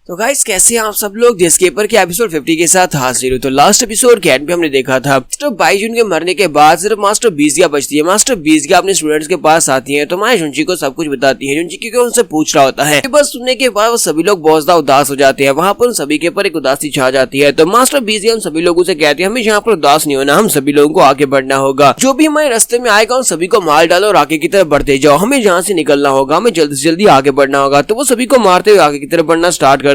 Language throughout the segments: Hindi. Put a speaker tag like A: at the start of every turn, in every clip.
A: तो गाइस कैसे हैं आप सब लोग। द एस्केपर के एपिसोड 50 के साथ हाजिर हूं। तो लास्ट एपिसोड के एंड पे हमने देखा था मास्टर बाईजुन के मरने के बाद सिर्फ मास्टर बीजिया बचती है। मास्टर बीजिया अपने स्टूडेंट्स के पास आती है तो माया जुंजी को सब कुछ बताती है। जुंजी क्योंकि उनसे पूछ रहा होता है। बस सुनने के बाद वो सभी लोग बहुत ज्यादा उदास हो जाते हैं। वहाँ पर उन सभी के ऊपर एक उदासी छा जाती है। तो मास्टर बीजिया उन सभी लोगों से कहती है हमें यहाँ पर उदास नहीं होना, हम सभी लोगों को आगे बढ़ना होगा। जो भी हमारे रास्ते में आएगा उन सभी को मार डालो और आगे की तरफ बढ़ते जाओ। हमें यहाँ से निकलना होगा, हमें जल्दी से जल्दी आगे बढ़ना होगा। तो वो सभी को मारते हुए आगे की तरफ बढ़ना स्टार्ट करते हैं।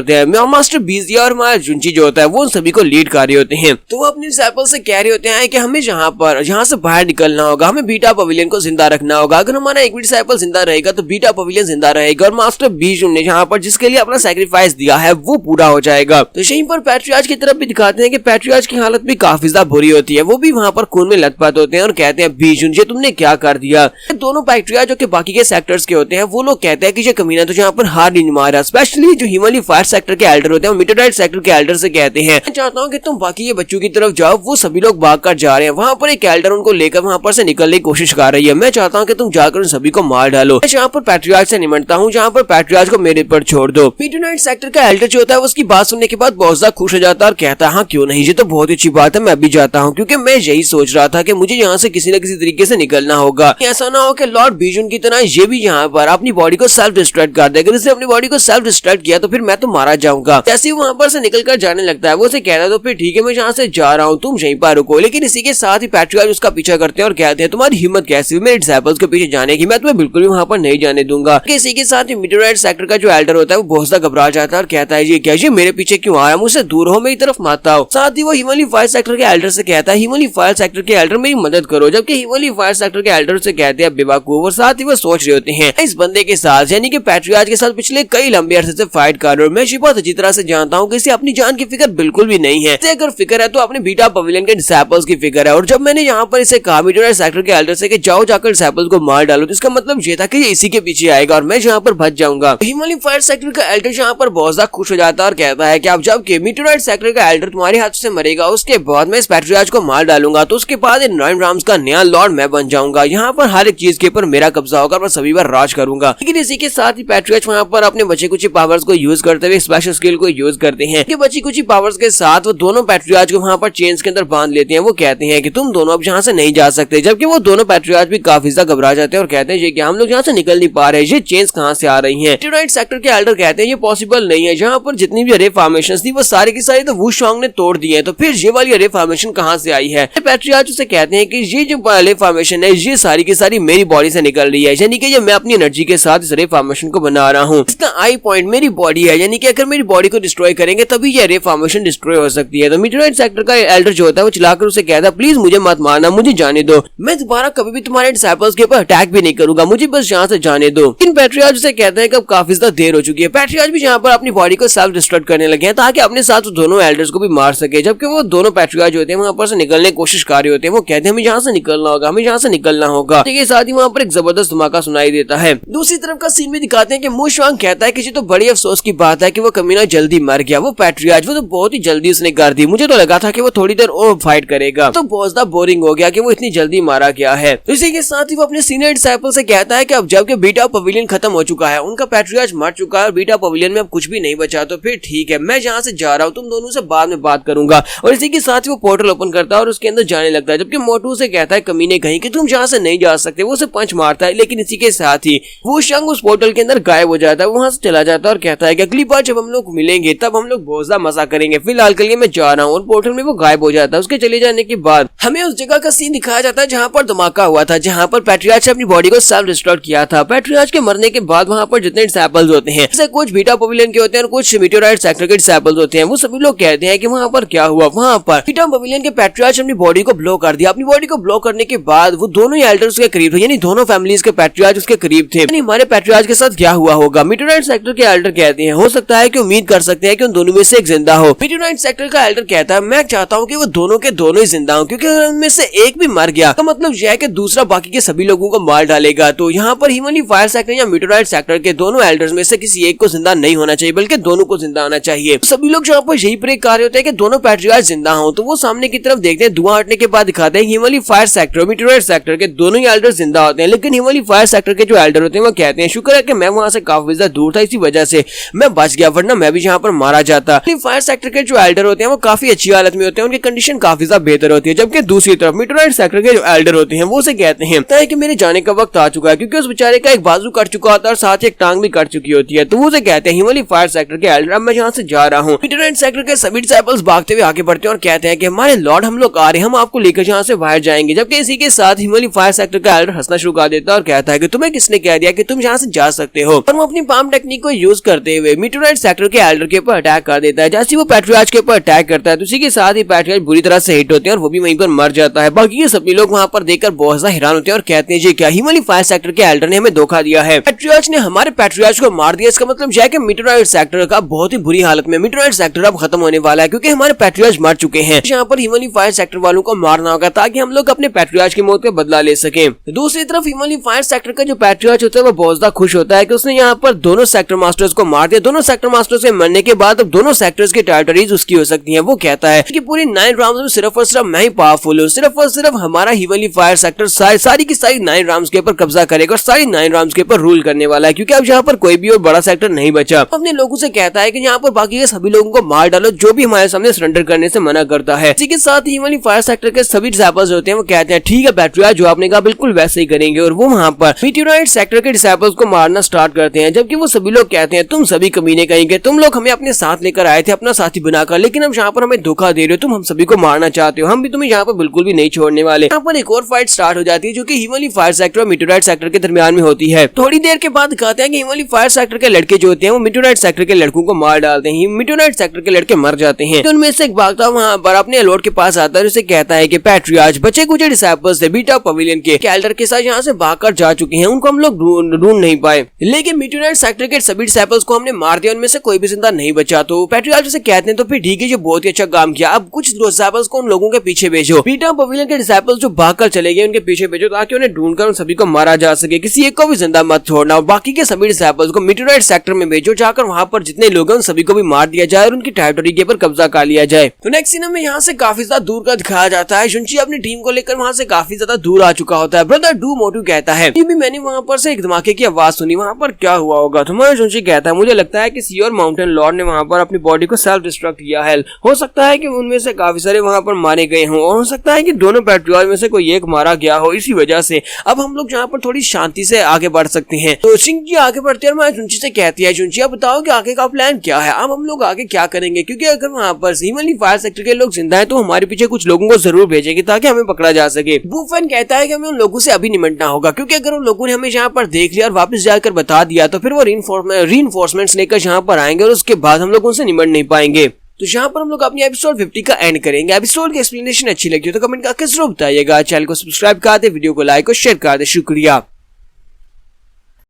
A: मास्टर बीजिया और माया जुंजी जो होता है वो सभी को लीड कर रहे होते हैं। तो वो अपने डिसाइपल से कह रहे होते हैं कि हमें यहाँ से बाहर निकलना होगा, हमें बीटा पवेलियन को जिंदा रखना होगा। अगर हमारा एक भी डिसाइपल जिंदा रहेगा तो बीटा पवेलियन जिंदा रहेगा और मास्टर बीजुन ने यहाँ पर जिसके लिए अपना सैक्रिफाइस दिया है वो पूरा हो जाएगा। तो यहीं पर पैट्रियार्च की तरफ भी दिखाते हैं कि पैट्रियार्च की हालत भी काफी ज्यादा बुरी होती है। वो भी वहाँ पर खून में लथपथ होते हैं और कहते हैं बीजुन ये तुमने क्या कर दिया। दोनों पैट्रियार्च जो कि बाकी के सेक्टर्स के होते हैं वो लोग कहते हैं कि ये कमीना तो यहाँ पर हार नहीं मारा। स्पेशली जो हिमालय फायर सेक्टर के एल्डर होते हैं, मीटोराइट सेक्टर के एल्डर से कहते हैं मैं चाहता हूँ कि तुम बाकी के बच्चों की तरफ जाओ। वो सभी लोग भागकर जा रहे हैं। वहाँ पर एक एल्डर उनको लेकर वहाँ पर से निकलने की कोशिश कर रही है। मैं चाहता हूँ कि तुम जाकर उन सभी को मार डालो। मैं यहाँ पर पैट्रियार्च से निमटता हूँ, जहाँ पर पैट्रियार्च को मेरे पर छोड़ दो। मीटोराइट सेक्टर का एल्डर जो होता है उसकी बात सुनने के बाद बहुत ज्यादा खुश हो जाता है और कहता है हाँ क्यों नहीं, ये तो बहुत अच्छी बात है, मैं भी जाता हूँ। क्योंकि मैं यही सोच रहा था कि मुझे यहाँ से किसी न किसी तरीके से निकलना होगा। ऐसा ना हो कि लॉर्ड बीजुन की तरह ये भी यहाँ पर अपनी बॉडी को सेल्फ डिस्ट्रैक्ट कर दे। अगर इसने अपनी बॉडी को सेल्फ डिस्ट्रैक्ट किया तो फिर मैं तो मारा जाऊंगा। जैसे ही वहाँ पर से निकल कर जाने लगता है वो उसे कहता है तो फिर ठीक है मैं यहाँ से जा रहा हूँ, तुम यहीं पर रुको। लेकिन इसी के साथ ही पैट्रियार्च उसका पीछा करते हैं और कहते हैं तुम्हारी हिम्मत कैसी हुई मेरे डिसाइपल्स के पीछे जाने की, मैं तुम्हें बिल्कुल भी वहाँ पर नहीं जाने दूंगा। इसी के साथ ही मीटोराइट सेक्टर का जो एल्डर होता है वो बहुत ज्यादा घबरा जाता है और कहता है ये क्या, ये मेरे पीछे क्यों आया, मुझसे दूर हो, मेरी तरफ मत आओ। साथ ही वो हिमालय फायर सेक्टर के एल्डर से कहता है हिमालय फायर सेक्टर के एल्डर मेरी मदद करो। जबकि हिमालय फायर सेक्टर के एल्डर से कहते हैं बेवकूफ। और साथ ही वो सोच रहे होते हैं इस बंदे के साथ यानी कि पैट्रियार्च के साथ पिछले कई लंबे अरसे से फाइट कर रहे हो। मैं बहुत अच्छी तरह से जानता हूँ कि इसे अपनी जान की फिक्र बिल्कुल भी नहीं है। अगर फिक्र है तो अपने बीटा पवेलियन के डिसाइपल्स की फिक्र है। और जब मैंने यहाँ पर इसे कहा मीटोराइट सेक्टर के एल्डर से कि जाओ जाकर डिसाइपल्स को मार डालो, तो इसका मतलब ये था कि ये इसी के पीछे आएगा और मैं यहाँ पर बच जाऊंगा। हिमालय फायर सेक्टर का एल्डर यहाँ पर बहुत ज्यादा खुश हो जाता है और कहता है कि अब जब के मीटोराइट सेक्टर का एल्डर तुम्हारे हाथ से मरेगा उसके बाद मैं इस पैट्रियार्च को मार डालूंगा, तो उसके बाद इन 9 राम्स का नया लॉर्ड मैं बन जाऊंगा। यहाँ पर हर एक चीज के ऊपर मेरा कब्जा होगा और मैं सभी बार राज करूंगा। लेकिन इसी के साथ ही पैट्रियार्च वहाँ पर अपने बचे कुछ पावर्स को यूज करते हुए स्पेशल स्किल को यूज करते हैं। बची कुछ पावर्स के साथ वो दोनों पैट्रियार्च को वहाँ पर चेन्स के अंदर बांध लेते हैं। वो कहते हैं कि तुम दोनों अब यहाँ से नहीं जा सकते। जबकि वो दोनों पैट्रियार्च भी काफी ज्यादा घबरा जाते हैं और कहते हैं ये क्या, हम लोग यहाँ से निकल नहीं पा रहे, ये चेन्स कहाँ से आ रही हैं। मीटोराइट सेक्टर के एल्डर कहते हैं ये पॉसिबल नहीं है, यहाँ पर जितनी भी अरे फॉर्मेशंस थी वो सारी की सारी तो वुशोंग ने तोड़ दी है, तो फिर ये वाली अरे फॉर्मेशन कहाँ से आई है। पैट्रियार्च उसे कहते हैं कि ये जो अरे फॉर्मेशन है ये सारी की सारी मेरी बॉडी से निकल रही है, यानी कि ये मैं अपनी एनर्जी के साथ इस अरे फॉर्मेशन को बना रहा हूँ। इसका आई पॉइंट मेरी बॉडी है, यानी कि अगर मेरी बॉडी को डिस्ट्रॉय करेंगे तभी ये अरे फॉर्मेशन डिस्ट्रॉय हो सकती है। तो मीटोराइट सेक्टर का एल्डर जो होता है वो चिल्लाकर उसे कहता है प्लीज मुझे मत मारना, मुझे जाने दो, मैं दोबारा कभी भी तुम्हारे डिसाइपल्स के ऊपर अटैक भी नहीं करूंगा, मुझे बस यहाँ से जाने दो। लेकिन पैट्रियार्च उसे कहते हैं कि अब काफी ज्यादा देर हो चुकी है। पैट्रियार्च भी यहाँ पर अपनी बॉडी को सेल्फ डिस्ट्रक्ट करने लगे हैं ताकि अपने साथ दोनों एल्डर्स को भी मार सके। जबकि वो दोनों पैट्रियार्च होते हैं वहाँ पर से निकलने की कोशिश कर रहे होते हैं। वो कहते हैं हमें यहाँ से निकलना होगा, हमें यहाँ से निकलना होगा। के साथ ही वहाँ पर एक जबरदस्त धमाका सुनाई देता है। दूसरी तरफ का सीन भी दिखाते हैं कि मुशवांग कहता है कि ये तो बड़ी अफसोस की बात है कि वो कमीना जल्दी मर गया। वो पैट्रियार्च वो तो बहुत ही जल्दी उसने कर दी, मुझे तो लगा था कि वो थोड़ी देर और फाइट करेगा, तो बहुत ज्यादा बोरिंग हो गया कि वो इतनी जल्दी मारा गया है। तो इसी के साथ ही वो अपने सीनियर डिसाइपल से कहता है कि अब जबकि बीटा पवेलियन खत्म हो चुका है, उनका पैट्रियार्च मर चुका है और बीटा पवेलियन में अब कुछ भी नहीं बचा, तो फिर ठीक है मैं यहाँ से जा रहा हूँ, तुम दोनों से बाद में बात करूंगा। और इसी के साथ ही वो पोर्टल ओपन करता है और उसके अंदर जाने लगता है। जबकि मोटू से कहता है कमीने कहीं कि तुम यहाँ से नहीं जा सकते, वो उसे पंच मारता है। लेकिन इसी के साथ ही वो शंग उस पोर्टल के अंदर गायब हो जाता है, वहां से चला जाता है और कहता है कि अगली बार जब हम लोग मिलेंगे तब हम लोग बहुत ज्यादा मजा करेंगे, फिलहाल के लिए मैं जा रहा हूँ। और पोर्टल में वो गायब हो जाता है। उसके चले जाने के बाद हमें उस जगह का सीन दिखाया जाता है जहाँ पर धमाका हुआ था, जहाँ पर पैट्रियार्च ने अपनी बॉडी को सेल्फ डिस्ट्रॉय किया था। पैट्रियार्च के मरने के बाद वहाँ पर जितने डिसाइपल्स होते हैं, जैसे कुछ बीटा पवेलियन के होते हैं और कुछ मीटोराइट सेक्टर के डिसाइपल्स होते हैं, वो सभी लोग कहते हैं कि वहाँ पर क्या हुआ। वहाँ पर बीटा पवेलियन के पैट्रियार्च ने अपनी बॉडी को ब्लो कर दिया। अपनी बॉडी को ब्लो करने के बाद वो दोनों ही एल्डर्स के करीब थे, यानी दोनों फैमिलीज के पैट्रियार्च उसके करीब थे। यानी हमारे पैट्रियार्च के साथ क्या हुआ होगा। मीटोराइट सेक्टर के एल्डर कहते हैं हो सकता है कि उम्मीद कर सकते हैं कि उन दोनों में से एक जिंदा हो। मीटोराइट सेक्टर का एल्डर कहता है मैं चाहता हूँ कि वो दोनों के दोनों ही जिंदा हो, क्योंकि अगर उनमें से एक भी मर गया तो मतलब यह है कि दूसरा बाकी के सभी लोगों को मार डालेगा। तो यहाँ पर हिमालय फायर सेक्टर या मीटोराइट सेक्टर के दोनों एल्डर्स में से किसी एक को जिंदा नहीं होना चाहिए, बल्कि दोनों को जिंदा होना चाहिए। तो सभी लोग यहाँ पर यही प्रे कर रहे होते हैं कि दोनों पैट्रियार्च जिंदा हो। तो वो सामने की तरफ देखते हैं, धुआं हटने के बाद दिखाते हैं हिमालय फायर सेक्टर और मीटोराइट सेक्टर के दोनों ही एल्डर्स जिंदा होते हैं। लेकिन हिमालय फायर सेक्टर के जो एल्डर होते हैं वो कहते हैं शुक्र है कि मैं वहां से काफी ज्यादा दूर था, इसी वजह से मैं बच गया, वरना मैं भी यहाँ पर मारा जाता। फायर सेक्टर के जो एल्डर होते हैं वो काफी अच्छी हालत में होते हैं, उनकी कंडीशन काफी ज्यादा बेहतर होती है। जबकि दूसरी तरफ मीटोराइट सेक्टर के जो एल्डर होते हैं वो उसे कहते हैं कि मेरे जाने का वक्त आ चुका है, क्योंकि उस बेचारे का एक बाजू कट चुका होता है और साथ ही एक टांग भी कट चुकी होती है। तो वो उसे कहते हैं हिमालय फायर सेक्टर के एल्डर, अब मैं यहाँ से जा रहा हूँ। मीटोराइट सेक्टर के सभी डिसाइपल्स भागते हुए आगे बढ़ते हैं और कहते हैं कि हमारे लॉर्ड हम लोग आ रहे हैं, हम आपको लेकर यहाँ से बाहर जाएंगे। जबकि इसी के साथ हिमालय फायर सेक्टर का एल्डर हंसना शुरू कर देता है और कहता है कि तुम्हें किसने कह दिया कि तुम यहाँ से जा सकते हो। और वो अपनी पाम टेक्निक को यूज करते हुए मीटोराइट सेक्टर के एल्डर के ऊपर अटैक कर देता है। जैसे वो पैट्रियार्च के ऊपर अटैक करता है तो उसी के साथ ही पैट्रियार्च बुरी तरह से हिट होते हैं और वो भी वहीं पर मर जाता है। बाकी के सभी लोग वहाँ पर देखकर बहुत ज्यादा हैरान होते हैं और कहते हैं जी क्या हिमालय फायर सेक्टर के एल्डर ने हमें धोखा दिया है, पैट्रियार्च ने हमारे पैट्रियार्च को मार दिया। इसका मतलब यह है कि मीटोराइट सेक्टर का बहुत ही बुरी हालत में मीटोराइट सेक्टर अब खत्म होने वाला है, क्योंकि हमारे पैट्रियार्च मर चुके हैं। यहाँ पर हिमालय फायर सेक्टर वालों को मारना होगा ताकि हम लोग अपने पैट्रियार्च की मौत का बदला ले सके। दूसरी तरफ हिमालय फायर सेक्टर का जो पैट्रियार्च होता है वो बहुत ज्यादा खुश होता है कि उसने यहाँ पर दोनों सेक्टर मास्टर्स को मार दिया। दोनों सेक्टर मास्टर्स के मरने के बाद अब दोनों सेक्टर्स की टेरिटरीज उसकी हो सकती है। वो कहता है कि पूरी 9 राउंड्स में सिर्फ और सिर्फ मैं ही पावरफुल हूँ, सिर्फ और सिर्फ हमारा हिमालय फायर सेक्टर सारी की सारी 9 राउंड्स के ऊपर कब्जा करेगा और सारी 9 राउंड्स के ऊपर रूल करने वाला है, क्योंकि अब यहाँ पर कोई भी और बड़ा सेक्टर नहीं बचा। अपने लोगों से कहता है कि यहाँ पर बाकी के सभी लोगों को मार डालो जो भी हमारे सामने सरेंडर करने से मना करता है। इसी के साथ ही हिमालय फायर सेक्टर के सभी डिसाइपल्स होते हैं वो कहते हैं ठीक है पैट्रियार्च, जो आपने कहा बिल्कुल वैसे ही करेंगे। और वो वहाँ पर मीटोराइट सेक्टर के डिसाइपल्स को मारना स्टार्ट करते हैं। जबकि वो सभी लोग कहते हैं तुम सभी कमीने कहेंगे, तुम लोग हमें अपने साथ लेकर आए थे अपना साथी बनाकर, लेकिन अब यहाँ पर हमें धोखा दे रहे हो, तुम हम सभी को मारना चाहते हो, हम भी तुम्हें यहाँ पर बिल्कुल भी नहीं छोड़ने वाले। यहाँ पर एक और फाइट स्टार्ट हो जाती है जो कि हिमालय फायर सेक्टर और मीटोराइट सेक्टर के दरमियान में होती है। थोड़ी देर के बाद कहते हैं कि हिमालय फायर सेक्टर के लड़के जो होते हैं वो मीटोराइट सेक्टर के लड़कों को मार डालते हैं। मीटोराइट सेक्टर के लड़के मर जाते हैं। तो उनमें से एक भागता वहाँ पर अपने लॉर्ड के पास आता है, उसे कहता है कि पैट्रियार्च बचे कुछ डिसाइपल्स थे बीटा पवेलियन के एल्डर के साथ यहाँ से भागकर जा चुके हैं, उनको हम लोग ढूंढ नहीं पाए, लेकिन मीटोराइट सेक्टर के सभी डिसाइपल्स को हमने मार दिया, उनमें से कोई भी जिंदा नहीं बचा। तो पैट्रियार्च उसे कहते हैं तो फिर ठीक है, जो बहुत ही अच्छा काम किया, अब कुछ डिसाइपल्स को उन लोगों के पीछे भेजो। बीटा पवेलियन के डिसाइपल्स जो भागकर चले गए उनके पीछे भेजो ताकि उन्हें ढूंढकर उन सभी को मारा जा सके, किसी एक को भी जिंदा मत छोड़ना। और बाकी के सभी डिसाइपल्स को मीटोराइट सेक्टर में भेजो, जाकर वहाँ पर जितने लोग हैं उन सभी को भी मार दिया जाए और उनकी टेरिटरी के ऊपर कब्जा कर लिया जाए। तो नेक्स्ट सीन में यहाँ से काफी ज्यादा दूर का दिखाया जाता है। जुनची अपनी टीम को लेकर वहाँ से काफी ज्यादा दूर आ चुका होता है। ब्रदर डू मोटू कहता है कि मैंने वहाँ पर से एक धमाके की आवाज सुनी, वहाँ पर क्या हुआ होगा। तुम्हारा जुनची कहता है मुझे लगता है कि सी और माउंटेन लॉर्ड ने वहाँ पर अपनी बॉडी को सेल्फ डिस्ट्रक्ट किया है। हो सकता है कि उनमें से काफी सारे वहाँ पर मारे गए हों और हो सकता है कि दोनों पैट्रियार्च में से कोई एक मारा गया हो। इसी वजह से अब हम लोग यहाँ पर थोड़ी शांति से आगे बढ़ सकते हैं। तो सिंह जी आगे बढ़ते हैं और मैं जुनची से कहती है जुनची आप बताओ कि आगे का प्लान क्या है, अब हम लोग आगे क्या करेंगे, क्योंकि अगर वहाँ पर हिमालय फायर सेक्टर के लोग जिंदा है तो हमारे पीछे कुछ लोगों को जरूर भेजेंगे ताकि हमें पकड़ा जा सके। बुफेन कहता है कि हमें उन लोगों से अभी निपटना होगा, क्योंकि अगर उन लोगों ने हमें यहाँ पर देख लिया और वापस जाकर बता दिया तो फिर वो रीइंफोर्समेंट्स लेकर यहाँ पर आएंगे और उसके बाद हम लोग उनसे निपट नहीं पाएंगे। तो यहाँ पर हम लोग अपनी एपिसोड 50 का एंड करेंगे। एपिसोड की एक्सप्लेनेशन अच्छी लगी हो तो कमेंट करके जरूर बताइएगा। चैनल को सब्सक्राइब कर दे, वीडियो को लाइक और शेयर कर दे। शुक्रिया।